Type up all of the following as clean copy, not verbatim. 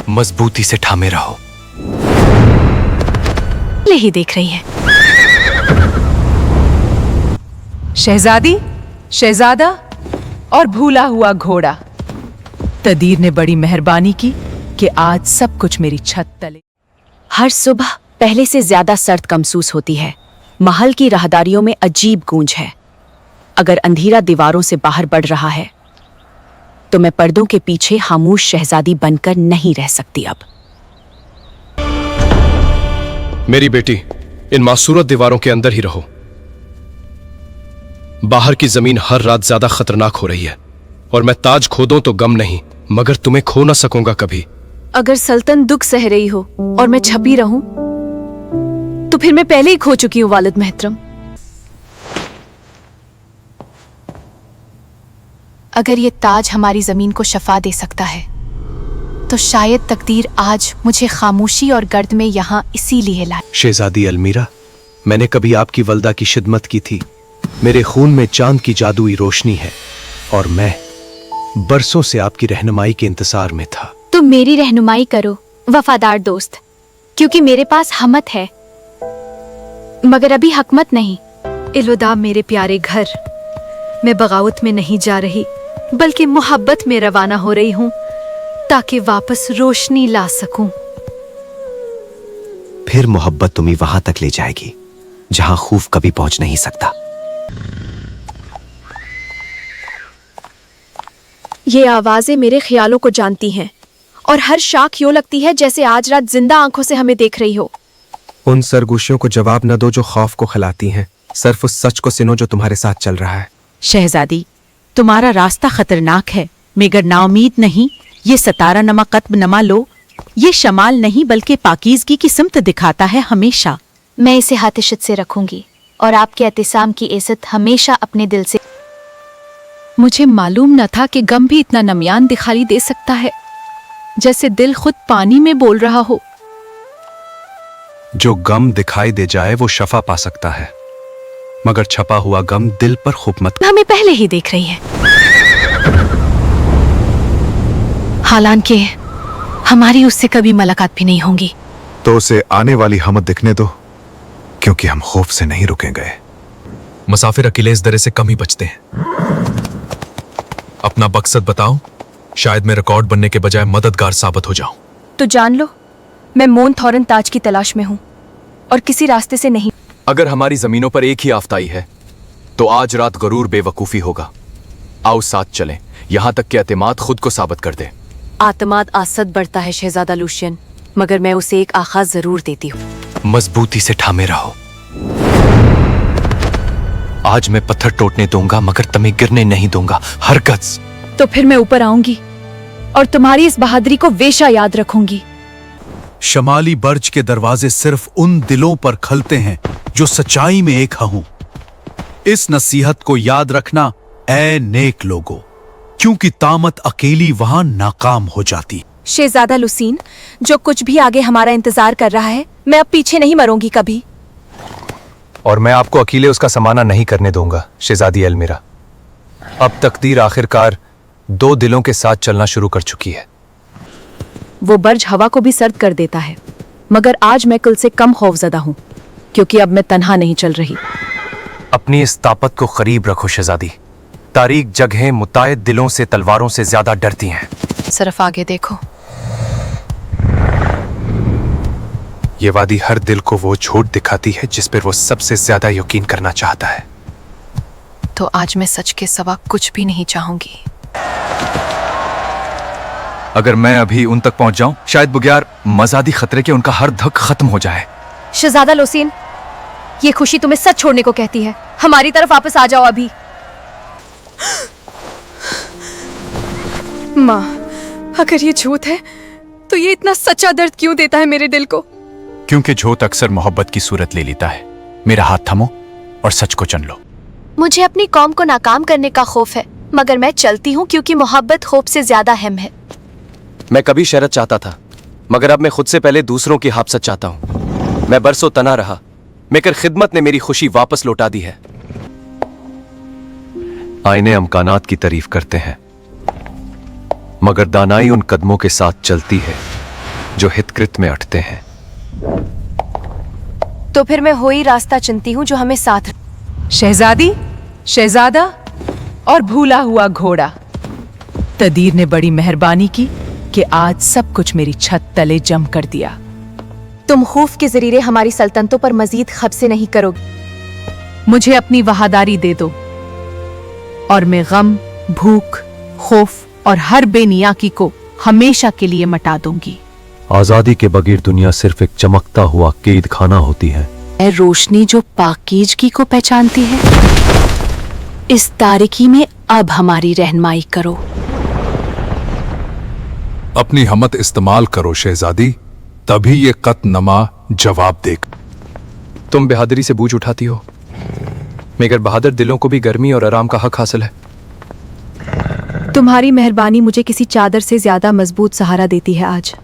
मजबूती से थामे रहो। ले ही देख रही है। शहजादी, शहजादा और भूला हुआ घोड़ा। तदीर ने बड़ी मेहरबानी की कि आज सब कुछ मेरी छत तले। हर सुबह पहले से ज्यादा सर्द महसूस होती है। महल की राहदारियों में अजीब गूंज है। अगर अंधेरा दीवारों से बाहर बढ़ रहा है तो मैं पर्दों के पीछे खामोश शहजादी बनकर नहीं रह सकती अब। मेरी बेटी, इन मासूरत दीवारों के अंदर ही रहो। बाहर की जमीन हर रात ज्यादा खतरनाक हो रही है और मैं ताज खो दूं तो गम नहीं, मगर तुम्हें खो ना सकूंगा कभी। अगर सल्तन दुख सह रही हो और मैं छपी रहूं तो फिर मैं पहले ही खो चुकी हूं वालिद मोहतरम। अगर ये ताज हमारी जमीन को शफा दे सकता है तो शायद तकदीर आज मुझे खामोशी और गर्द में यहाँ इसीलिए लाए। शहजादी अलमीरा, मैंने कभी आपकी वल्दा की खिदमत की थी। मेरे खून में चांद की जादुई रोशनी है और मैं बरसों से आपकी रहनुमाई के इंतजार में था। तुम मेरी रहनुमाई करो वफादार दोस्त, क्योंकि मेरे पास हमत है मगर अभी हकमत नहीं। इलविदा मेरे प्यारे घर। मैं बगावत में नहीं जा रही बल्कि मोहब्बत में रवाना हो रही हूँ ताकि वापस रोशनी ला सकूं। फिर मोहब्बत तुम्हें वहां तक ले जाएगी जहां खूफ कभी पहुंच नहीं सकता। ये आवाजें मेरे ख्यालों को जानती हैं और हर शाख यूं लगती है जैसे आज रात जिंदा आंखों से हमें देख रही हो। उन सरगोशियों को जवाब न दो जो खौफ को खिलाती हैं, सिर्फ उस सच को सुनो जो तुम्हारे साथ चल रहा है। शहजादी, तुम्हारा रास्ता खतरनाक है मगर नाउमीद नहीं। ये सतारा नमा कत्ब नमा लो। ये शमाल नहीं बल्कि पाकीज़गी की सिमत दिखाता है हमेशा। मैं इसे हाथिशत से रखूंगी और आपके एहतिसाम की इज्जत हमेशा अपने दिल से। मुझे मालूम न था कि गम भी इतना नमयान दिखाई दे सकता है, जैसे दिल खुद पानी में बोल रहा हो। जो गम दिखाई दे जाए वो शफा पा सकता है, मगर छपा हुआ गम दिल पर खूब मत। हमें पहले ही देख रही है। हालांकि हमारी उससे कभी मुलाकात भी नहीं होगी। तो उसे आने वाली हमत दिखने दो, क्योंकि हम खौफ से नहीं रुके गए। मुसाफिर अकेले इस दरे से कम ही बचते हैं। अपना मकसद बताओ, शायद मैं रिकॉर्ड बनने के बजाय मददगार साबित हो जाऊं। तो जान लो, मैं मोन थॉरन ताज की तलाश में हूं और किसी रास्ते से नहीं। अगर हमारी जमीनों पर एक ही आफताई है तो आज रात गरूर बेवकूफी होगा। आओ साथ चलें, यहां तक कि एतमाद खुद को साबित कर दे। आतमाद आसद बढ़ता है शहजादा लूशियन, मगर मैं उसे एक आगाज जरूर देती हूँ। मजबूती से थामे रहो। आज मैं पत्थर टूटने दूंगा मगर तुम्हें गिरने नहीं दूंगा, हरगज। तो फिर मैं ऊपर आऊंगी और तुम्हारी इस बहादुरी को वेशा याद रखूंगी। शमाली बर्ज के दरवाजे सिर्फ उन दिलों पर खलते हैं जो सच्चाई में एक हों। इस नसीहत को याद रखना ऐ नेक लोगों, क्योंकि तामत अकेली वहां नाकाम हो जाती। शहजादा लुसीन, जो कुछ भी आगे हमारा इंतजार कर रहा है, मैं अब पीछे नहीं मरूंगी कभी। और मैं आपको अकेले उसका समाना नहीं करने दूंगा शहजादी अलमीरा। अब तकदीर आखिरकार दो दिलों के साथ चलना शुरू कर चुकी है। वो बर्ज हवा को भी सर्द कर देता है, मगर आज मैं कल से कम खौफजदा हूँ, क्योंकि अब मैं तन्हा नहीं चल रही। अपनी इस ताकत को करीब रखो शहजादी। तारीक जगहें मुतायद दिलों से तलवारों से ज्यादा डरती हैं। सिर्फ आगे देखो। ये वादी हर दिल को वो झूठ दिखाती है जिस पर वो सबसे ज्यादा यकीन करना चाहता है। तो आज मैं सच के सिवा कुछ भी नहीं चाहूंगी। अगर मैं अभी उन तक पहुंच जाऊं, शायद बुग्यार मजादी खतरे के उनका हर धक खत्म हो जाए। शहजादा लुसीन, ये खुशी तुम्हें सच छोड़ने को कहती है। हमारी तरफ वापस आ जाओ अभी। माँ, अगर ये झूठ है तो ये इतना सच्चा दर्द क्यों देता है मेरे दिल को? क्योंकि झूठ अक्सर मोहब्बत की सूरत ले लेता है। मेरा हाथ थमो और सच को चुन लो। मुझे अपनी कौम को नाकाम करने का खौफ है, मगर मैं चलती हूँ क्योंकि मोहब्बत खौफ से ज्यादा अहम है। मैं कभी शरत चाहता था, मगर अब मैं खुद से पहले दूसरों की हाफसत चाहता हूँ। मैं बरसों तना रहा, मगर खिदमत ने मेरी खुशी वापस लौटा दी है। आईने अमकानात की तारीफ करते हैं, मगर दानाई उन कदमों के साथ चलती है जो हितकृत में अटते हैं। तो फिर मैं वही रास्ता चुनती हूँ जो हमें साथ। शहजादी, शहजादा और भूला हुआ घोड़ा। तदीर ने बड़ी मेहरबानी की कि आज सब कुछ मेरी छत तले जम कर दिया। तुम खौफ के जरिए हमारी सल्तनतों पर मजीद कब्ज़े नहीं करोगे। मुझे अपनी वफादारी दे दो और मैं गम, भूख, खौफ और हर बेनियाकी को हमेशा के लिए मिटा दूंगी। आजादी के बगैर दुनिया सिर्फ एक चमकता हुआ कैद खाना होती है। है रोशनी जो पाकीज़गी को पहचानती है। इस तारीकी में अब हमारी रहनुमाई करो। अपनी हिम्मत इस्तेमाल करो शहजादी, तभी ये कतनमा जवाब दे। तुम बहादुरी से बूझ उठाती हो, मगर बहादुर दिलों को भी गर्मी और आराम का हक हासिल है। तुम्हारी मेहरबानी मुझे किसी चादर से ज्यादा मजबूत सहारा देती है आज।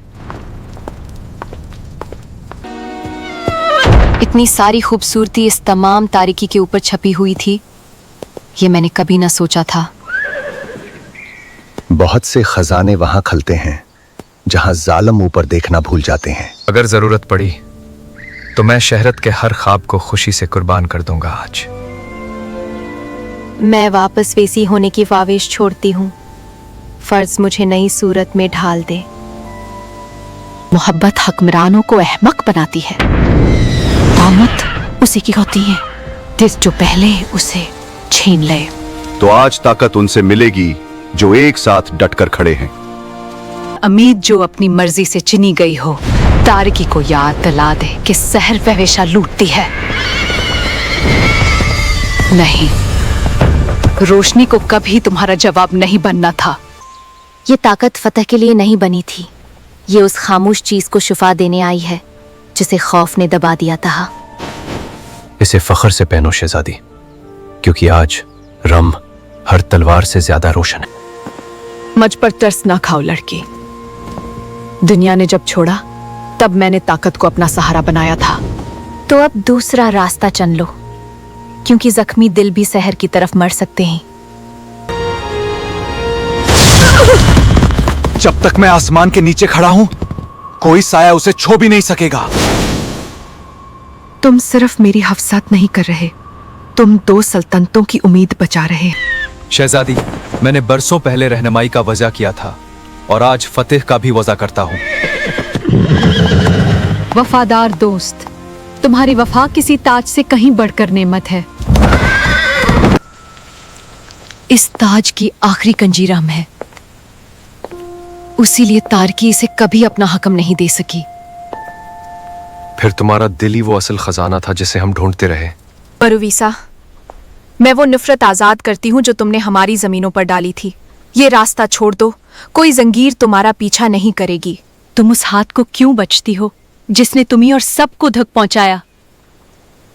इतनी सारी खूबसूरती इस तमाम तारीकी के ऊपर छपी हुई थी, ये मैंने कभी ना सोचा था। बहुत से खजाने वहां खलते हैं जहां जालिम ऊपर देखना भूल जाते हैं। अगर जरूरत पड़ी तो मैं शहरत के हर ख्वाब को खुशी से कुर्बान कर दूंगा आज। मैं वापस वैसी होने की ख्वाहिश छोड़ती हूँ। फर्ज मुझे नई सूरत में ढाल दे। मोहब्बत हुक्मरानों को अहमक बनाती है। तामत उसी की होती है जो पहले उसे छीन ले। तो आज ताकत उनसे मिलेगी जो एक साथ डटकर खड़े हैं। उम्मीद जो अपनी मर्जी से चुनी गई हो, तारिकी को याद दिला दे कि सहर हमेशा लूटती है। नहीं, रोशनी को कभी तुम्हारा जवाब नहीं बनना था। ये ताकत फतह के लिए नहीं बनी थी, ये उस खामोश चीज को शिफा देने आई है जिसे खौफ ने दबा दिया था। इसे फख्र से पहनो शहजादी, क्योंकि आज रम हर तलवार से ज्यादा रोशन है। मुझ पर तरस ना खाओ लड़की। दुनिया ने जब छोड़ा तब मैंने ताकत को अपना सहारा बनाया था। तो अब दूसरा रास्ता चुन लो, क्योंकि जख्मी दिल भी सहर की तरफ मर सकते हैं। जब तक मैं आसमान के नीचे खड़ा हूं, कोई साया उसे छू भी नहीं सकेगा। तुम सिर्फ मेरी हफ्सात नहीं कर रहे, तुम 2 सल्तनतों की उम्मीद बचा रहे। शहजादी, मैंने बरसों पहले रहनुमाई का वज़ा किया था और आज फतेह का भी वज़ा करता हूँ। वफादार दोस्त, तुम्हारी वफा किसी ताज से कहीं बढ़कर नेमत है। इस ताज की आखिरी कंजीरा है, उसी लिए तारकी इसे कभी अपना हकम नहीं दे सकी। फिर तुम्हारा दिल ही वो असल खजाना था जिसे हम ढूंढते रहे। परुवीसा, मैं वो नफरत आजाद करती हूँ जो तुमने हमारी जमीनों पर डाली थी। ये रास्ता छोड़ दो, कोई जंगीर तुम्हारा पीछा नहीं करेगी। तुम उस हाथ को क्यों बचती हो जिसने तुम्हें और सबको धक पहुंचाया?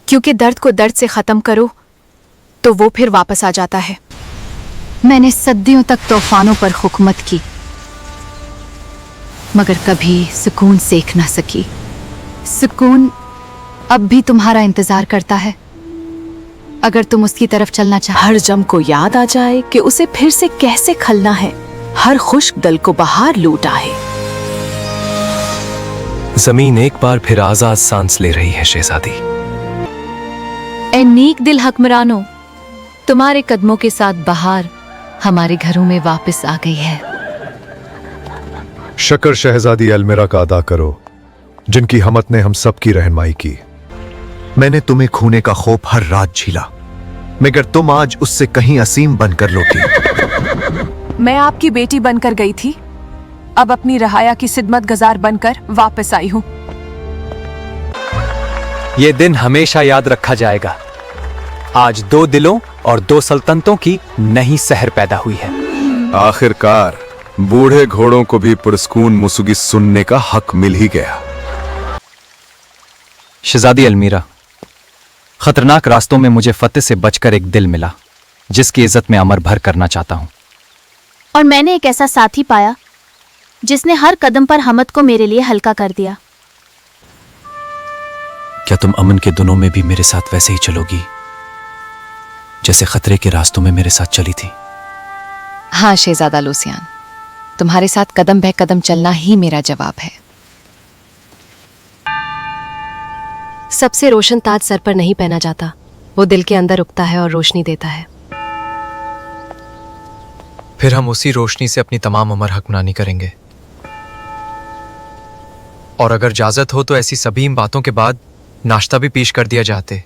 क्योंकि दर्द को दर्द से खत्म करो तो वो फिर वापस आ जाता है। मैंने सदियों तक तूफानों पर हुकूमत की, मगर कभी सुकून सेक ना सकी। सुकून अब भी तुम्हारा इंतजार करता है, अगर तुम उसकी तरफ चलना चाहो। हर जम को याद आ जाए कि उसे फिर से कैसे खलना है। हर खुश्क दल को बाहर लूट आए। जमीन एक बार फिर आजाद सांस ले रही है शहजादी। ए नेक दिल हुक्मरानों, तुम्हारे कदमों के साथ बहार हमारे घरों में वापस आ गई है। शक्र शहजादी अलमिरा का अदा करो, जिनकी हमत ने हम सब की रहनुमाई की। मैंने तुम्हें खूने का खौफ हर रात झीला, मगर तुम आज उससे कहीं असीम बनकर लौटी। मैं आपकी बेटी बनकर गई थी, अब अपनी रहाया की खिदमत गुजार बनकर वापस आई हूँ। ये दिन हमेशा याद रखा जाएगा। आज 2 दिलों और 2 सल्तनतों की नई सहर पैदा हुई है। आखिरकार बूढ़े घोड़ों को भी पुरस्कून मुसुगी सुनने का हक मिल ही गया। शहजादी अलमीरा, खतरनाक रास्तों में मुझे फतेह से बचकर एक दिल मिला, जिसकी इज्जत में अमर भर करना चाहता हूं। और मैंने एक ऐसा साथी पाया जिसने हर कदम पर हमत को मेरे लिए हल्का कर दिया। क्या तुम अमन के दिनों में भी मेरे साथ वैसे ही चलोगी जैसे खतरे के रास्तों में मेरे साथ चली थी? हाँ शहजादा लूसियान, तुम्हारे साथ कदम बह कदम चलना ही मेरा जवाब है। सबसे रोशन ताज सर पर नहीं पहना जाता, वो दिल के अंदर उगता है और रोशनी देता है। फिर हम उसी रोशनी से अपनी तमाम उम्र हुक्मरानी करेंगे। और अगर इजाजत हो तो ऐसी सभी बातों के बाद नाश्ता भी पेश कर दिया जाते।